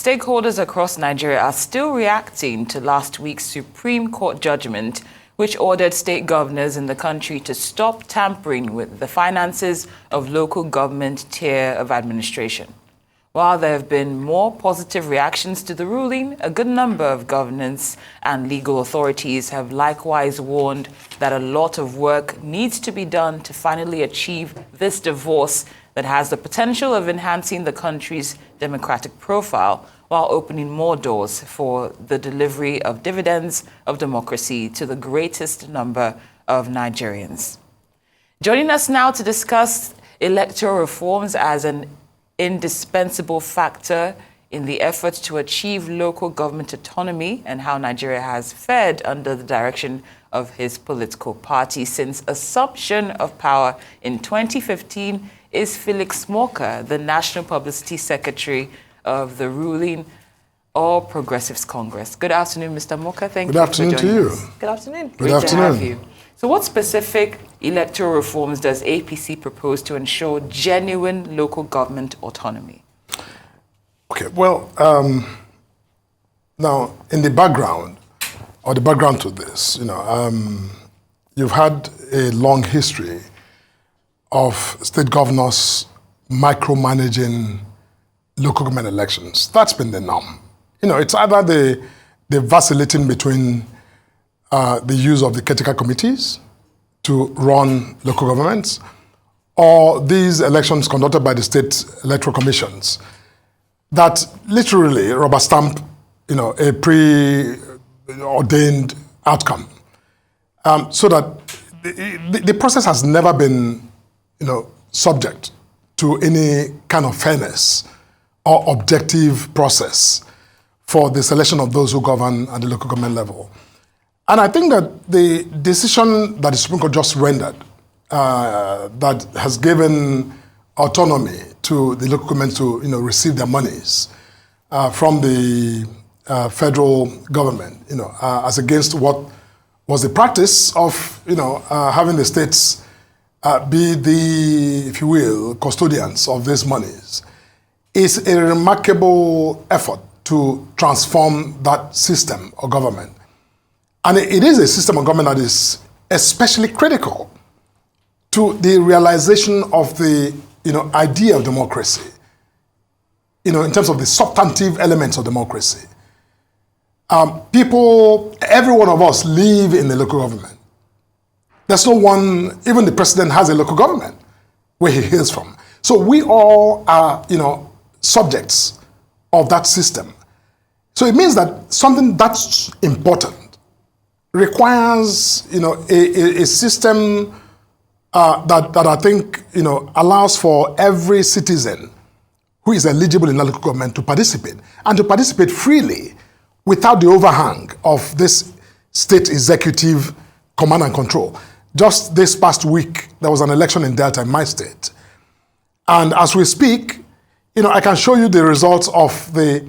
Stakeholders across Nigeria are still reacting to last week's Supreme Court judgment, which ordered state governors in the country to stop tampering with the finances of local government tier of administration. While there have been more positive reactions to the ruling, a good number of governance and legal authorities have likewise warned that a lot of work needs to be done to finally achieve this divorce that has the potential of enhancing the country's democratic profile while opening more doors for the delivery of dividends of democracy to the greatest number of Nigerians. Joining us now to discuss electoral reforms as an indispensable factor in the effort to achieve local government autonomy and how Nigeria has fared under the direction of his political party since assumption of power in 2015 is Felix Morka, the National Publicity Secretary of the ruling All Progressives Congress. Good afternoon, Mr. Morka. Thank you for joining us. Good afternoon to you. Good afternoon. Great to have you. So what specific electoral reforms does APC propose to ensure genuine local government autonomy? Okay, well, now in the background, or the background to this, you've had a long history of state governors micromanaging local government elections. That's been the norm. It's either the vacillating between the use of the caretaker committees to run local governments, or these elections conducted by the state electoral commissions that literally rubber stamp, a preordained outcome, so that the process has never been, subject to any kind of fairness or objective process for the selection of those who govern at the local government level. And I think that the decision that the Supreme Court just rendered, that has given autonomy to the local government to, receive their monies from the federal government, as against what was the practice of, having the states be the, if you will, custodians of these monies, is a remarkable effort to transform that system of government. And it is a system of government that is especially critical to the realization of the idea of democracy, in terms of the substantive elements of democracy. People, every one of us live in the local government. There's no one, even the president has a local government where he hails from. So we all are, subjects of that system. So it means that something that's important requires, a system that I think, allows for every citizen who is eligible in the local government to participate, and to participate freely without the overhang of this state executive command and control. Just this past week, there was an election in Delta, in my state. And as we speak, I can show you the results of the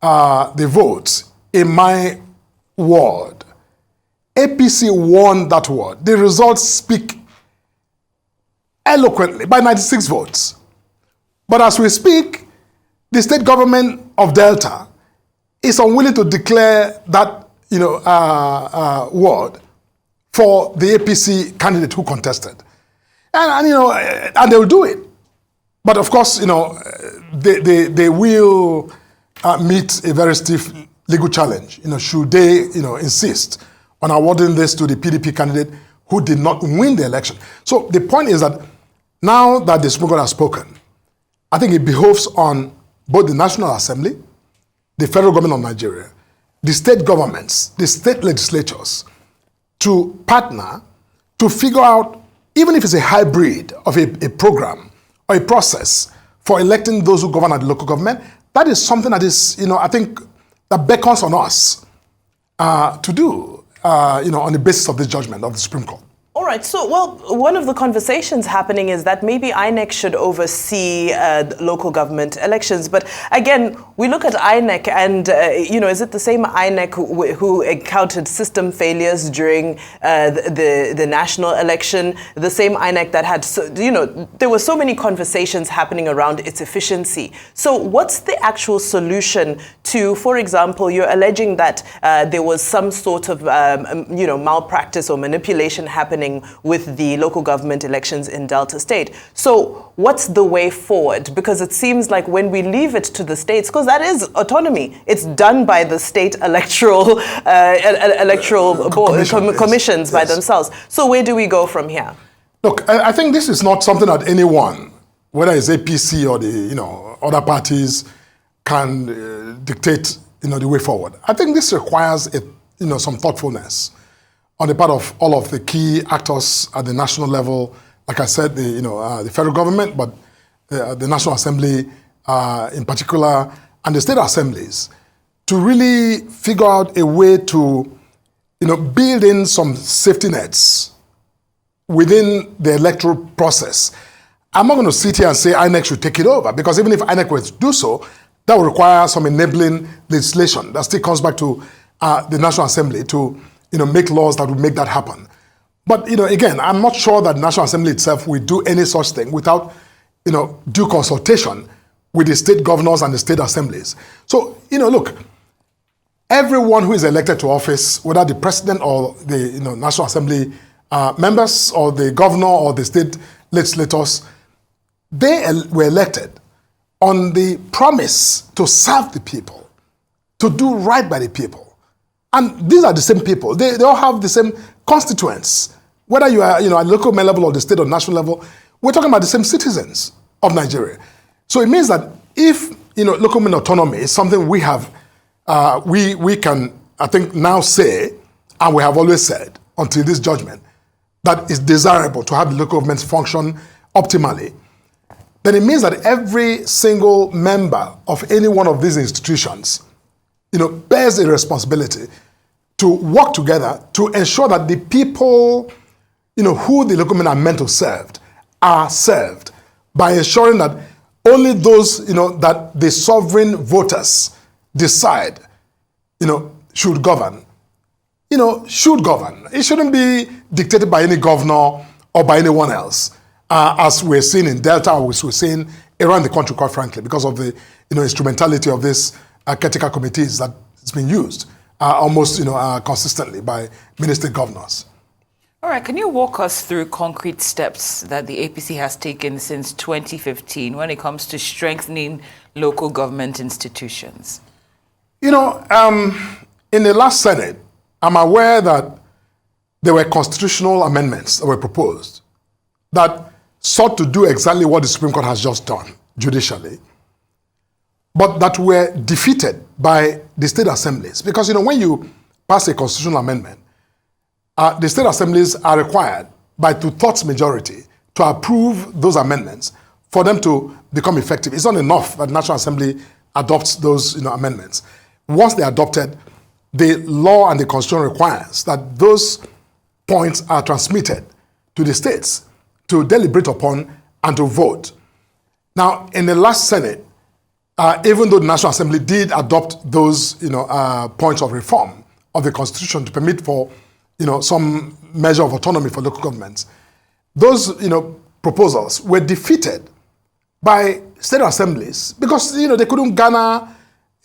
votes in my ward. APC won that ward. The results speak eloquently by 96 votes. But as we speak, the state government of Delta is unwilling to declare that ward for the APC candidate who contested. And they will do it. But of course, they will meet a very stiff legal challenge, should they, insist on awarding this to the PDP candidate who did not win the election. So the point is that now that the Supreme Court has spoken, I think it behoves on both the National Assembly, the federal government of Nigeria, the state governments, the state legislatures, to partner to figure out, even if it's a hybrid of a program or a process for electing those who govern at the local government, that is something that is, I think, that beckons on us to do, on the basis of this judgment of the Supreme Court. All right. right. So, well, one of the conversations happening is that maybe INEC should oversee local government elections. But again, we look at INEC and, is it the same INEC who encountered system failures during the national election? The same INEC that had, there were so many conversations happening around its efficiency. So what's the actual solution to, for example, you're alleging that there was some sort of, malpractice or manipulation happening with the local government elections in Delta State. So what's the way forward? Because it seems like when we leave it to the states, because that is autonomy, it's done by the state electoral commissions by themselves. So where do we go from here? Look, I think this is not something that anyone, whether it's APC or the other parties, can dictate the way forward. I think this requires some thoughtfulness on the part of all of the key actors at the national level. Like I said, the federal government, but the National Assembly in particular, and the state assemblies, to really figure out a way to build in some safety nets within the electoral process. I'm not going to sit here and say INEC should take it over, because even if INEC were to do so, that would require some enabling legislation that still comes back to the National Assembly to make laws that would make that happen. But again, I'm not sure that the National Assembly itself will do any such thing without due consultation with the state governors and the state assemblies. So look, everyone who is elected to office, whether the president or the National Assembly members or the governor or the state legislators, they were elected on the promise to serve the people, to do right by the people. And these are the same people. They all have the same constituents. Whether you are at local level or the state or national level, we're talking about the same citizens of Nigeria. So it means that if local government autonomy is something we have, we can, I think, now say, and we have always said until this judgment, that it's desirable to have the local governments function optimally, then it means that every single member of any one of these institutions bears a responsibility to work together to ensure that the people, who the local government are meant to serve, are served by ensuring that only those, that the sovereign voters decide, should govern, should govern. It shouldn't be dictated by any governor or by anyone else, as we're seeing in Delta, or we're seeing around the country, quite frankly, because of the, instrumentality of this caretaker committees that it's been used almost consistently by many state governors. All right, can you walk us through concrete steps that the APC has taken since 2015 when it comes to strengthening local government institutions? In the last Senate, I'm aware that there were constitutional amendments that were proposed that sought to do exactly what the Supreme Court has just done judicially, but that were defeated by the state assemblies. Because, when you pass a constitutional amendment, the state assemblies are required by 2/3 majority to approve those amendments for them to become effective. It's not enough that the National Assembly adopts those amendments. Once they're adopted, the law and the constitution requires that those points are transmitted to the states to deliberate upon and to vote. Now, in the last Senate, even though the National Assembly did adopt those, points of reform of the Constitution to permit for, some measure of autonomy for local governments, those, proposals were defeated by state assemblies because, they couldn't garner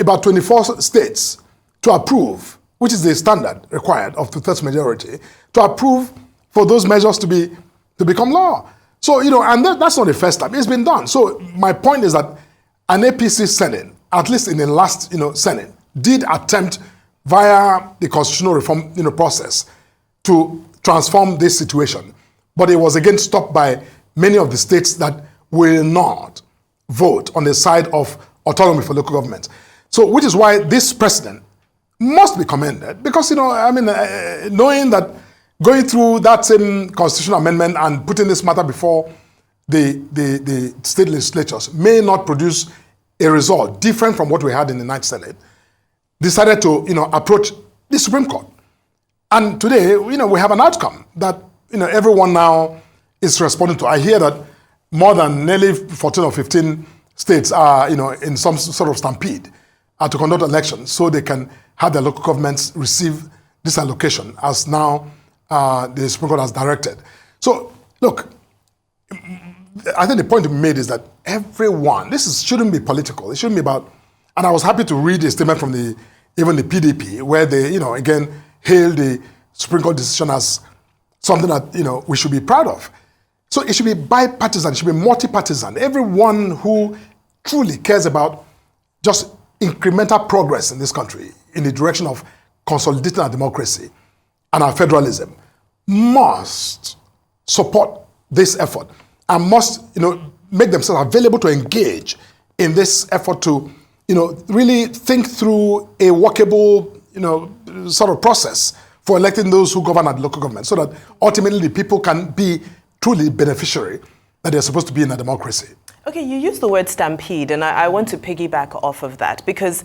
about 24 states to approve, which is the standard required of 2/3 majority, to approve for those measures to become law. So, and that's not the first time. It's been done. So my point is that an APC Senate, at least in the last, Senate, did attempt via the constitutional reform, process to transform this situation. But it was again stopped by many of the states that will not vote on the side of autonomy for local government. So, which is why this president must be commended because, knowing that going through that same constitutional amendment and putting this matter before the state legislatures may not produce a result different from what we had in the 9th Senate, decided to, approach the Supreme Court. And today, we have an outcome that everyone now is responding to. I hear that more than nearly 14 or 15 states are, in some sort of stampede to conduct elections so they can have their local governments receive this allocation as now the Supreme Court has directed. So, look, I think the point to be made is that everyone, shouldn't be political. It shouldn't be about, and I was happy to read a statement from even the PDP where they, again, hailed the Supreme Court decision as something that, we should be proud of. So it should be bipartisan, it should be multi-partisan. Everyone who truly cares about just incremental progress in this country in the direction of consolidating our democracy and our federalism must support this effort and must, make themselves available to engage in this effort to, really think through a workable, sort of process for electing those who govern at local government so that ultimately the people can be truly beneficiary that they're supposed to be in a democracy. Okay, you use the word stampede, and I want to piggyback off of that because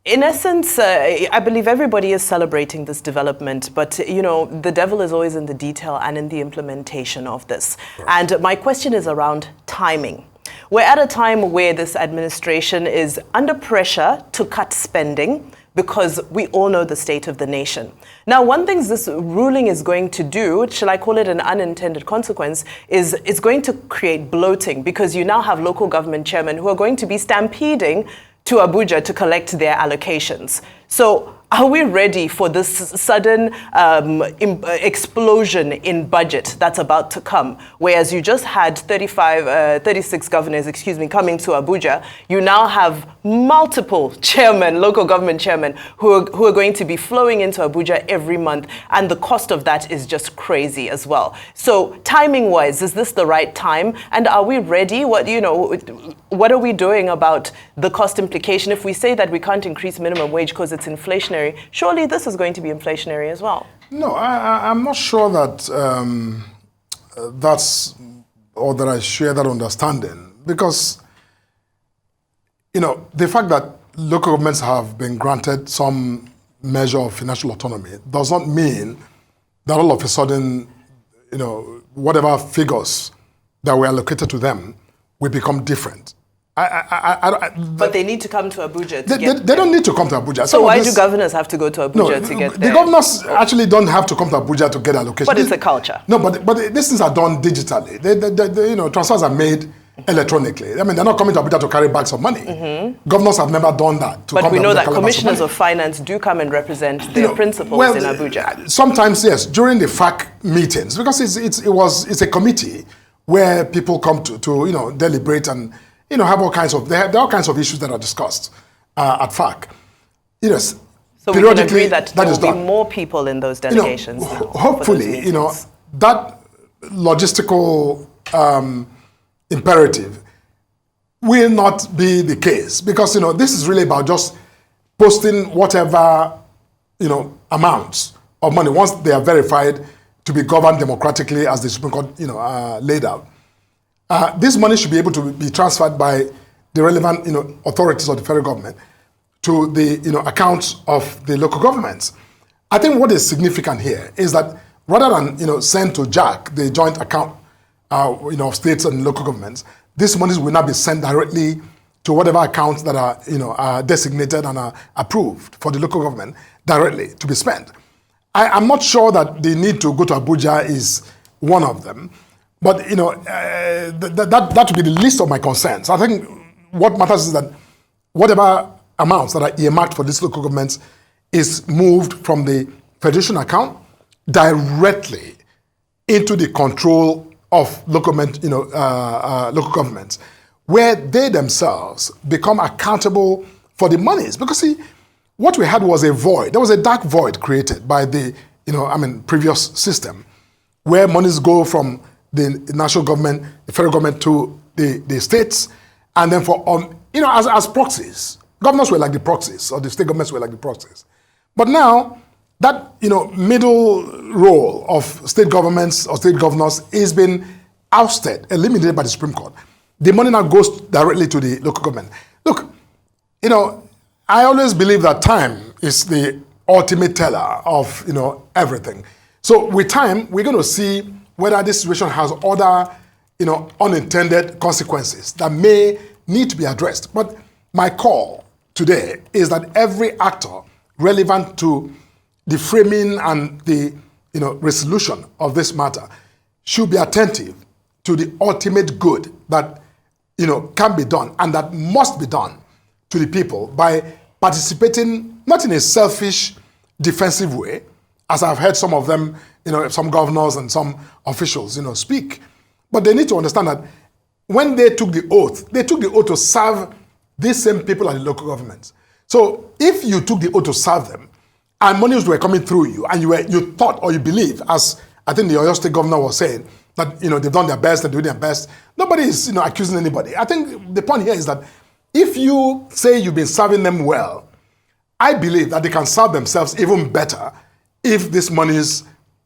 in essence, I believe everybody is celebrating this development, but the devil is always in the detail and in the implementation of this. Right. And my question is around timing. We're at a time where this administration is under pressure to cut spending because we all know the state of the nation. Now, one thing this ruling is going to do, shall I call it an unintended consequence, is it's going to create bloating because you now have local government chairmen who are going to be stampeding to Abuja to collect their allocations. So are we ready for this sudden explosion in budget that's about to come? Whereas you just had 36 governors, coming to Abuja, you now have multiple chairmen, local government chairmen, who are going to be flowing into Abuja every month, and the cost of that is just crazy as well. So timing-wise, is this the right time? And are we ready? What are we doing about the cost implication? If we say that we can't increase minimum wage because it's inflationary, surely this is going to be inflationary as well. No, I'm not sure that that I share that understanding because, the fact that local governments have been granted some measure of financial autonomy does not mean that all of a sudden, whatever figures that were allocated to them will become different. But they need to come to Abuja they don't need to come to Abuja. So why do governors have to go to Abuja to get there? The governors actually don't have to come to Abuja to get allocation. But it's a culture. No, but these things are done digitally. Transfers are made electronically. I mean, they're not coming to Abuja to carry bags of money. Mm-hmm. Governors have never done that. But we know that commissioners of finance do come and represent their principals in Abuja. Sometimes, yes, during the FAC meetings, because it's a committee where people come to deliberate and have all kinds of, there are all kinds of issues that are discussed at FAC. Yes. So we can agree that there will be more people in those delegations. Hopefully, that logistical imperative will not be the case because, this is really about just posting whatever, amounts of money once they are verified to be governed democratically as the Supreme Court, laid out. This money should be able to be transferred by the relevant, authorities of the federal government to the, accounts of the local governments. I think what is significant here is that rather than, send to JAC, the joint account, of states and local governments, these monies will now be sent directly to whatever accounts that are, are designated and are approved for the local government directly to be spent. I'm not sure that the need to go to Abuja is one of them. But, that would be the least of my concerns. I think what matters is that whatever amounts that are earmarked for these local governments is moved from the federation account directly into the control of local governments, where they themselves become accountable for the monies. Because, see, what we had was a void. There was a dark void created by the, previous system, where monies go from the national government, the federal government to the states, and then for, as proxies. Governors were like the proxies, or the state governments were like the proxies. But now, that, middle role of state governments or state governors is been ousted, eliminated by the Supreme Court. The money now goes directly to the local government. Look, I always believe that time is the ultimate teller of, everything. So with time, we're going to see whether this situation has other, unintended consequences that may need to be addressed. But my call today is that every actor relevant to the framing and the, resolution of this matter should be attentive to the ultimate good that, can be done and that must be done to the people by participating not in a selfish, defensive way, as I've heard some of them, some governors and some officials, speak. But they need to understand that when they took the oath to serve these same people at the local governments. So if you took the oath to serve them, and monies were coming through you, and you thought or you believe, as I think the Oyo State governor was saying, that they've done their best and doing their best. Nobody is accusing anybody. I think the point here is that if you say you've been serving them well, I believe that they can serve themselves even better if these monies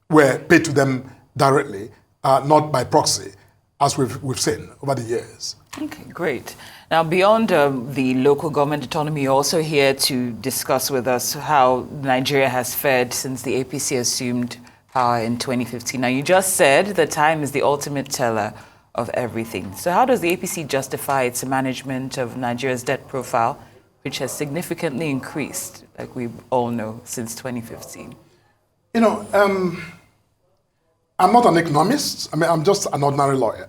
were paid to them directly, not by proxy, as we've seen over the years. Okay, great. Now, beyond the local government autonomy, you're also here to discuss with us how Nigeria has fared since the APC assumed power in 2015. Now, you just said that time is the ultimate teller of everything. So how does the APC justify its management of Nigeria's debt profile, which has significantly increased, like we all know, since 2015? I'm not an economist. I'm just an ordinary lawyer.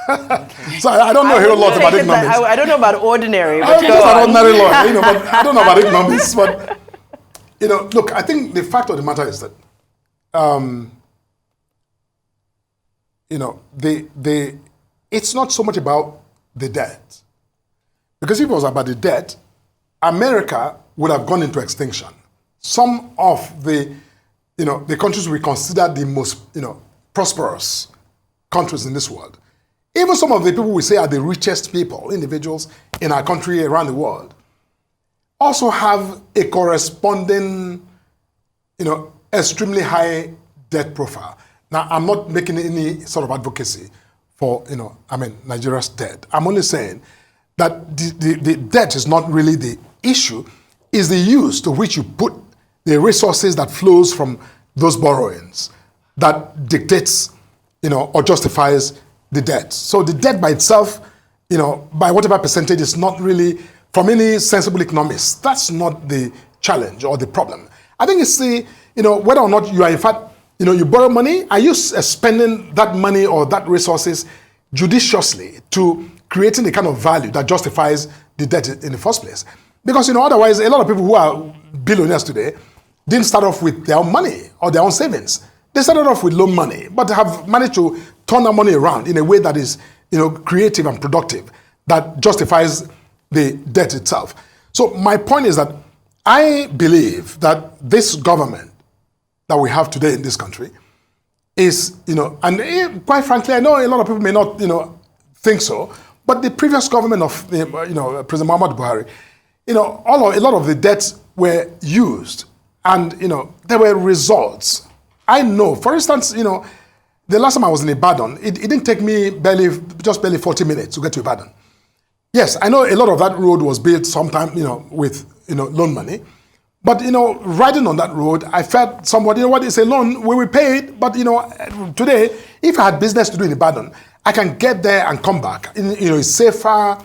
Okay. So I don't know a whole lot about economics. I don't know about ordinary. I'm just an ordinary lawyer, but I don't know about economics. But, look, I think the fact of the matter is that, it's not so much about the debt. Because if it was about the debt, America would have gone into extinction. Some of the countries we consider the most, prosperous countries in this world, even some of the people we say are the richest people, individuals in our country, around the world, also have a corresponding, extremely high debt profile. Now, I'm not making any sort of advocacy for, Nigeria's debt. I'm only saying that the debt is not really the issue, it's the use to which you put the resources that flows from those borrowings that dictates, or justifies the debt. So the debt by itself, by whatever percentage, is not really, from any sensible economist, that's not the challenge or the problem. I think it's the, whether or not you are in fact, you borrow money, are you spending that money or that resources judiciously to creating the kind of value that justifies the debt in the first place? Because, otherwise, a lot of people who are billionaires today didn't start off with their own money or their own savings. They started off with loan money, but have managed to turn that money around in a way that is, creative and productive, that justifies the debt itself. So my point is that I believe that this government that we have today in this country is, and quite frankly, I know a lot of people may not, think so, but the previous government of, President Muhammadu Buhari, a lot of the debts were used, and, there were results. I know, for instance, the last time I was in Ibadan, it didn't take me just barely 40 minutes to get to Ibadan. Yes, I know a lot of that road was built sometime, with, loan money. But, riding on that road, I felt somewhat, what is a loan? We will pay it. But, today, if I had business to do in Ibadan, I can get there and come back. It's safer,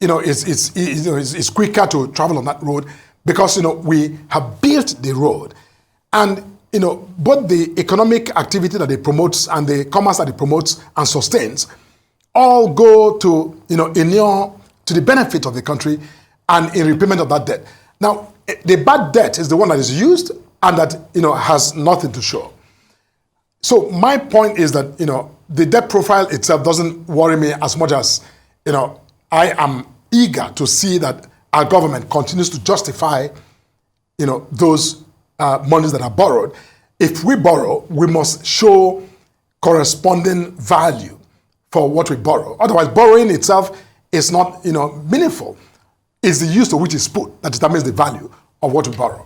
it's quicker to travel on that road because, we have built the road. And, both the economic activity that it promotes and the commerce that it promotes and sustains all go to, inure to the benefit of the country and in repayment of that debt. Now, the bad debt is the one that is used and that, has nothing to show. So my point is that, the debt profile itself doesn't worry me as much as, I am eager to see that our government continues to justify, those monies that are borrowed. If we borrow, we must show corresponding value for what we borrow. Otherwise, borrowing itself is not, meaningful. It's the use to which it's put that determines the value of what we borrow.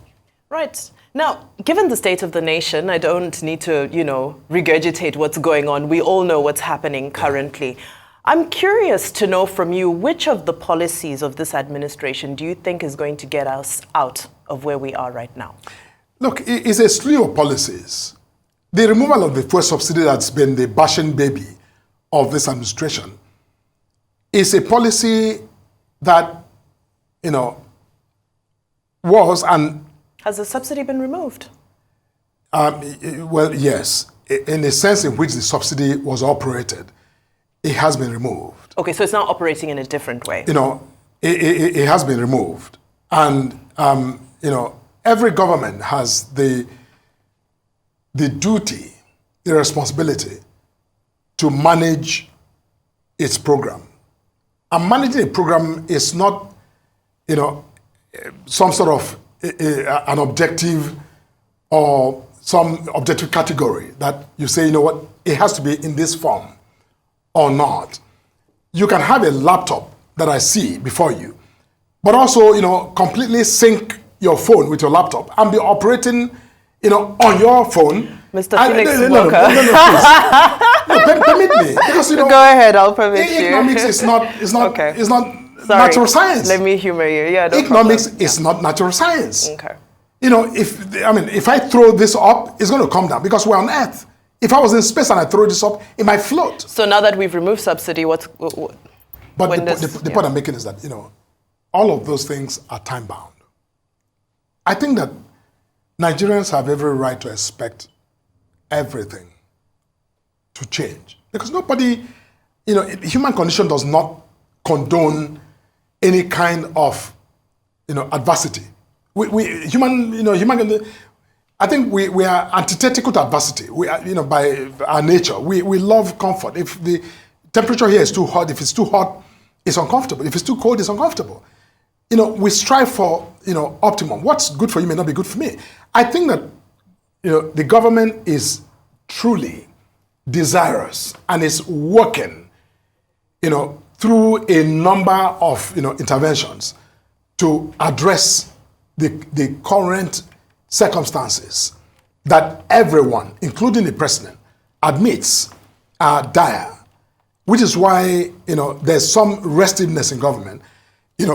Right. Now, given the state of the nation, I don't need to, regurgitate what's going on. We all know what's happening currently. I'm curious to know from you, which of the policies of this administration do you think is going to get us out of where we are right now? Look, it's a slew of policies the removal of the fuel subsidy that's been the bashing baby of this administration is a policy that, was and... Has the subsidy been removed? Well, yes. In the sense in which the subsidy was operated, it has been removed. Okay, so it's now operating in a different way. It has been removed. And, every government has the duty, the responsibility to manage its program. And managing a program is not, some sort of an objective or some objective category that you say, it has to be in this form or not. You can have a laptop that I see before you, but also, completely sync your phone with your laptop and be operating, on your phone. Mr. Felix Morka. No, permit me. Because, Go ahead, I'll permit you. Economics is not Okay. Sorry, natural science. Let me humor you. Yeah, no economics problem. is not natural science. Okay. If I throw this up, it's going to come down because we're on Earth. If I was in space and I throw this up, it might float. So now that we've removed subsidy, But the point I'm making is that, all of those things are time bound. I think that Nigerians have every right to expect everything to change. Because nobody, human condition does not condone any kind of, adversity. I think we are antithetical to adversity. We are, by our nature, we love comfort. If the temperature here is too hot, if it's too hot, it's uncomfortable. If it's too cold, it's uncomfortable. We strive for, optimum. What's good for you may not be good for me. I think that, the government is truly desirous and is working, through a number of, interventions to address the current circumstances that everyone, including the president, admits are dire, which is why, there's some restiveness in government,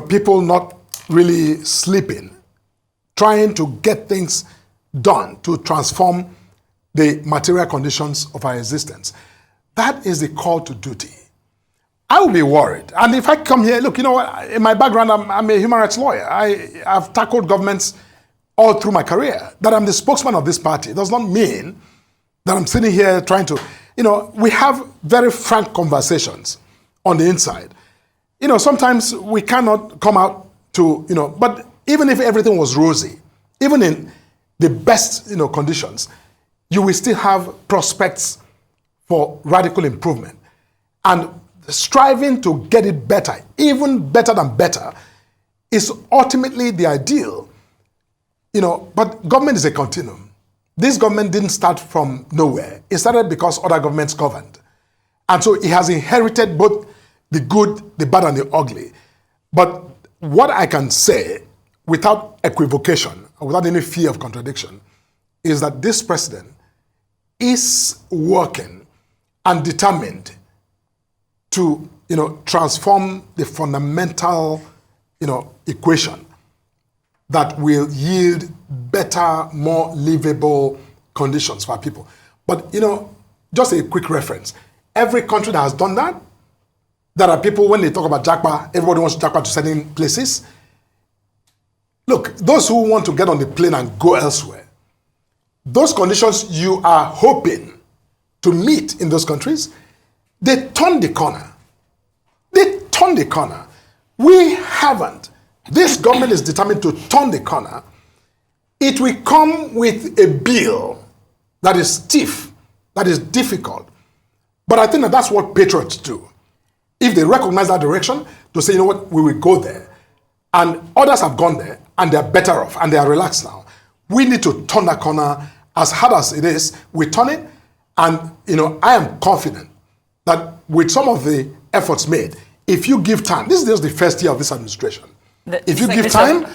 people not really sleeping, trying to get things done to transform the material conditions of our existence. That is the call to duty. I will be worried. And if I come here, look, in my background, I'm a human rights lawyer. I've tackled governments all through my career. That I'm the spokesman of this party does not mean that I'm sitting here trying to, we have very frank conversations on the inside. Sometimes we cannot come out to, but even if everything was rosy, even in the best, conditions, you will still have prospects for radical improvement. And striving to get it better, even better than better, is ultimately the ideal. But government is a continuum. This government didn't start from nowhere. It started because other governments governed. And so it has inherited both the good, the bad, and the ugly. But what I can say, without equivocation, or without any fear of contradiction, is that this president is working and determined to, transform the fundamental, equation that will yield better, more livable conditions for our people. But, just a quick reference. Every country that has done that, there are people, when they talk about Japa, everybody wants Japa to certain places. Look, those who want to get on the plane and go elsewhere, those conditions you are hoping to meet in those countries, they turn the corner. They turn the corner. We haven't. This government is determined to turn the corner. It will come with a bill that is stiff, that is difficult. But I think that that's what patriots do. If they recognize that direction, to say, we will go there. And others have gone there, and they're better off, and they are relaxed now. We need to turn that corner. As hard as it is, we turn it. And, I am confident that with some of the efforts made, if you give time, this is just the first year of this administration. If you give time,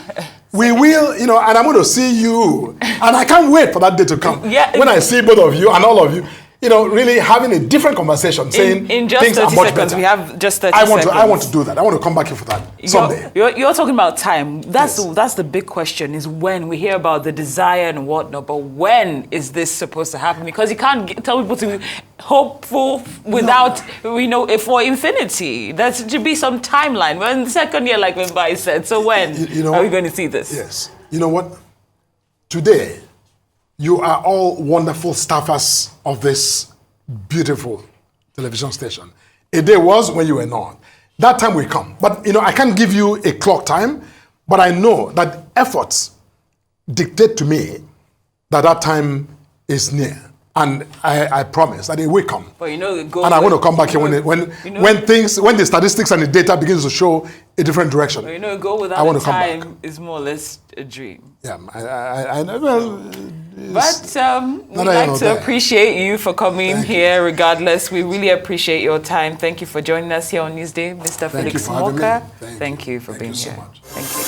we will, and I'm going to see you. And I can't wait for that day to come. Yeah. When I see both of you and all of you, really having a different conversation, saying in just things 30 are much seconds, better. we have just 30 seconds. seconds. I want to do that. I want to come back here for that someday. You're talking about time. That's Yes. that's the big question, is when. We hear about the desire and whatnot, but when is this supposed to happen? Because you can't tell people to be hopeful without, for infinity. There should be some timeline. When the second year, like Mbai said, so when are we going to see this? Yes. You know what? Today, you are all wonderful staffers of this beautiful television station. A day was when you were not. That time will come. But, I can't give you a clock time, but I know that efforts dictate to me that time is near. And I promise that it will come. But and I want to come back here when the statistics and the data begins to show a different direction. But go without time is more or less a dream. Yeah, but we'd like to appreciate you for coming here regardless. We really appreciate your time. Thank you for joining us here on Newsday, Mr. Felix Morka. Thank you for being here. So much. Thank you.